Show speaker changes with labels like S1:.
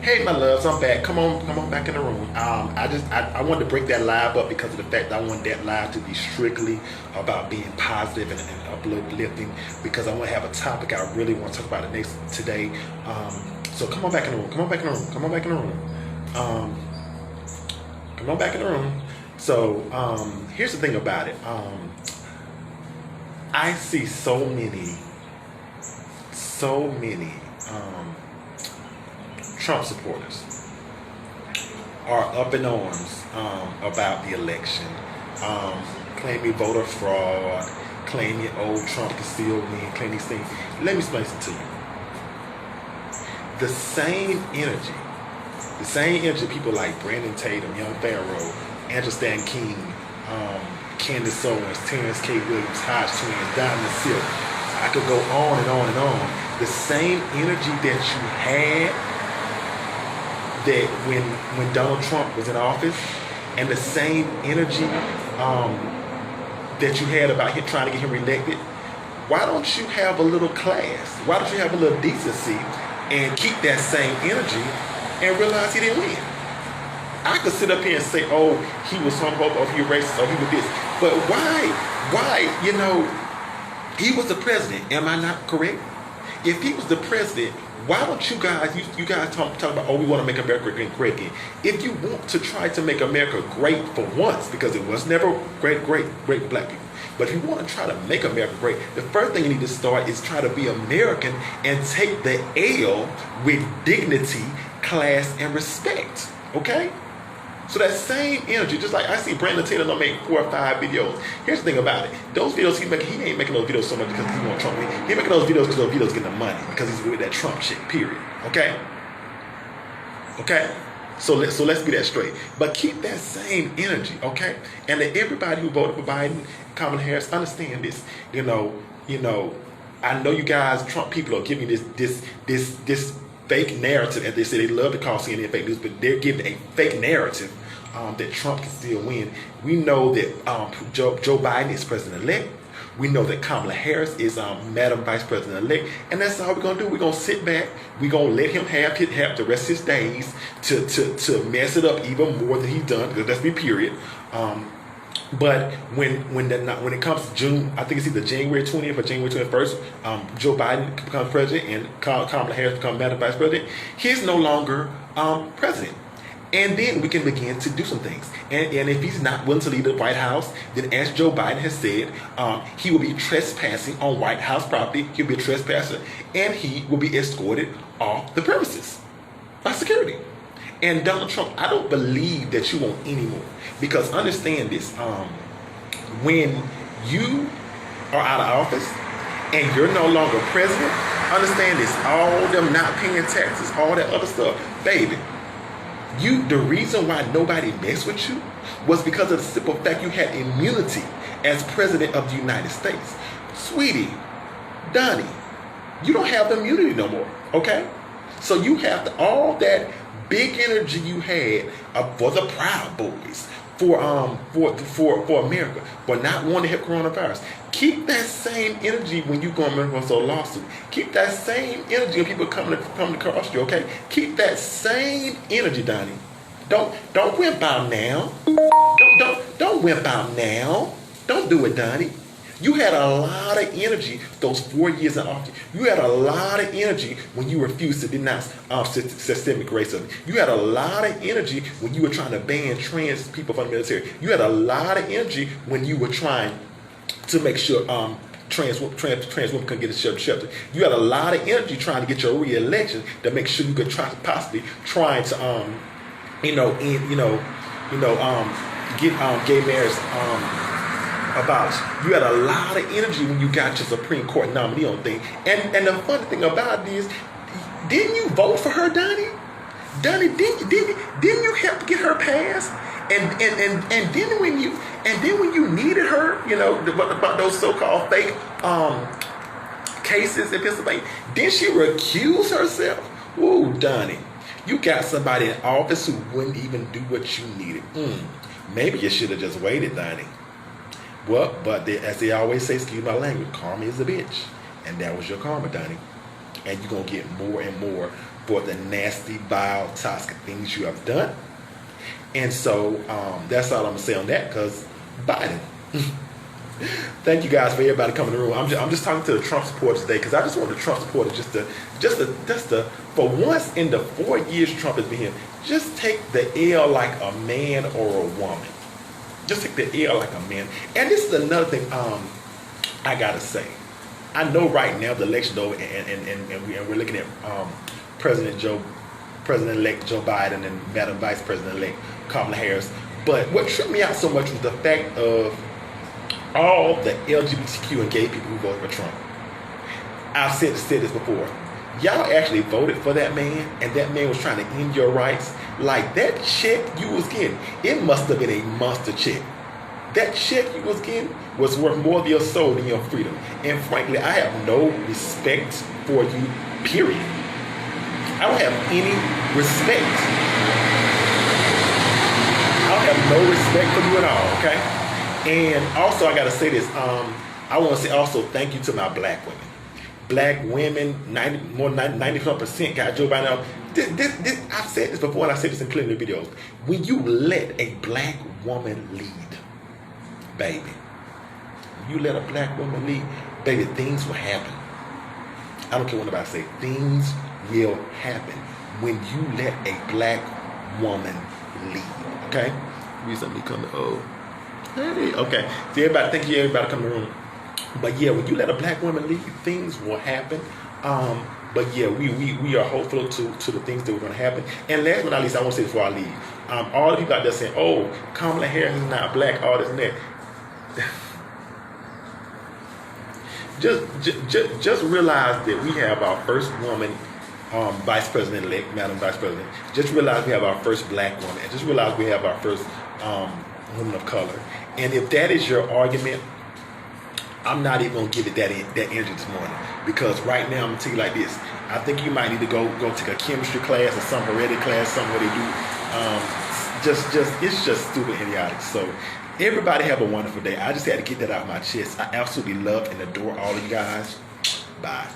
S1: Hey, my loves, I'm back. Come on back in the room. I wanted to break that live up because of the fact that I want that live to be strictly about being positive and uplifting. Because I want to have a topic I really want to talk about today. So come on back in the room. Come on back in the room. Come on back in the room. Um, Come on back in the room. So here's the thing about it. I see so many um, Trump supporters are up in arms about the election, claiming voter fraud, claiming old Trump can still win, claiming these things. Let me explain something to you. The same energy, the same energy people like Brandon Tatum, Young Pharaoh, Angela Stan King, Candace Owens, Terrence K. Williams, Hodge Twins, Diamond Silk. I could go on and on and on. The same energy that you had that when Donald Trump was in office, and the same energy that you had about him trying to get him reelected, why don't you have a little class? Why don't you have a little decency and keep that same energy and realize he didn't win? I could sit up here and say, oh, he was homophobic, oh, he was racist, oh, he was this. But why, he was the president. Am I not correct? If he was the president, why don't you guys talk about, oh, we want to make America great again. If you want to try to make America great for once, because it was never great for black people, but if you want to try to make America great, the first thing you need to start is try to be American and take the L with dignity, class, and respect. Okay? So that same energy, just like I see Brandon Taylor make 4 or 5 videos. Here's the thing about it. Those videos he ain't making those videos so much because he want Trump. He making those videos because those videos getting the money. Because he's with that Trump shit, period. Okay? Okay? So let's be that straight. But keep that same energy, okay? And that everybody who voted for Biden, Kamala Harris, understand this. I know you guys, Trump people, are giving this fake narrative, as they say. They love to call CNN fake news, but they're giving a fake narrative that Trump can still win. We know that Joe Biden is president-elect. We know that Kamala Harris is Madam Vice President-elect. And that's all we're going to do. We're going to sit back. We're going to let him have the rest of his days to mess it up even more than he's done. Because let's be period. But when it comes to June, I think it's either January 20th or January 21st, Joe Biden becomes president and Kamala Harris becomes Madam Vice President, he's no longer president. And then we can begin to do some things. And if he's not willing to leave the White House, then as Joe Biden has said, he will be trespassing on White House property. He'll be a trespasser. And he will be escorted off the premises by security. And Donald Trump, I don't believe that you want any more. Because understand this, when you are out of office and you're no longer president, understand this, all them not paying taxes, all that other stuff, baby, the reason why nobody messed with you was because of the simple fact you had immunity as president of the United States. Sweetie, Donnie, you don't have the immunity no more, okay? So you have all that big energy you had for the Proud Boys, for America, for not wanting to help coronavirus. Keep that same energy when you go into a lawsuit. Keep that same energy when people come to cross you. Okay, keep that same energy, Donnie. Don't wimp out now. Don't wimp out now. Don't do it, Donnie. You had a lot of energy those 4 years in office. You had a lot of energy when you refused to denounce systemic racism. You had a lot of energy when you were trying to ban trans people from the military. You had a lot of energy when you were trying to make sure trans women couldn't get a shelter. You had a lot of energy trying to get your re-election to make sure you could possibly try to get gay marriage abolished. You had a lot of energy when you got your Supreme Court nominee on thing. And the funny thing about it is, didn't you vote for her, Donnie? Donnie, didn't you help get her passed? And then when you needed her, about those so-called fake cases in Pennsylvania, didn't she recuse herself? Ooh, Donnie, you got somebody in office who wouldn't even do what you needed. Maybe you should have just waited, Donnie. Well, but as they always say, excuse my language, karma is a bitch. And that was your karma, Donnie. And you're going to get more and more for the nasty, vile, toxic things you have done. And so that's all I'm gonna say on that. Because Biden. Thank you guys for everybody coming to the room. I'm just talking to the Trump supporters today because I just want the Trump supporters just to for once in the 4 years Trump has been here, just take the L like a man or a woman. Just take the L like a man. And this is another thing I gotta say. I know right now the election's over and we're looking at President-elect Joe Biden and Madam Vice President-elect Kamala Harris. But what tripped me out so much was the fact of all the LGBTQ and gay people who voted for Trump. I've said this before. Y'all actually voted for that man, and that man was trying to end your rights. Like, that check you was getting, it must have been a monster check. That check you was getting was worth more of your soul than your freedom. And frankly, I have no respect for you, period. I don't have any respect. I don't have no respect for you at all, okay? And also, I gotta say this. I want to say also thank you to my black women. Black women, 90% got Joe Biden. I've said this before, and I've said this in plenty of videos. When you let a black woman lead, baby, when you let a black woman lead, baby, things will happen. I don't care what anybody say. Things will happen when you let a black woman lead. Okay? Recently coming. Oh. Hey, okay. So everybody, thank you everybody coming to the room. But yeah, when you let a black woman lead, things will happen. But yeah, we are hopeful to the things that are going to happen. And last but not least, I want to say before I leave, all the people out there saying, "Oh, Kamala Harris is not black," all this and that. Just realize that we have our first woman vice president-elect, Madam Vice President. Just realize we have our first black woman. And just realize we have our first woman of color. And if that is your argument, I'm not even gonna give it that energy this morning, because right now I'm gonna tell you like this. I think you might need to go take a chemistry class or some heredity class, something where they do. It's just stupid, idiotic. So everybody have a wonderful day. I just had to get that out of my chest. I absolutely love and adore all of you guys. Bye.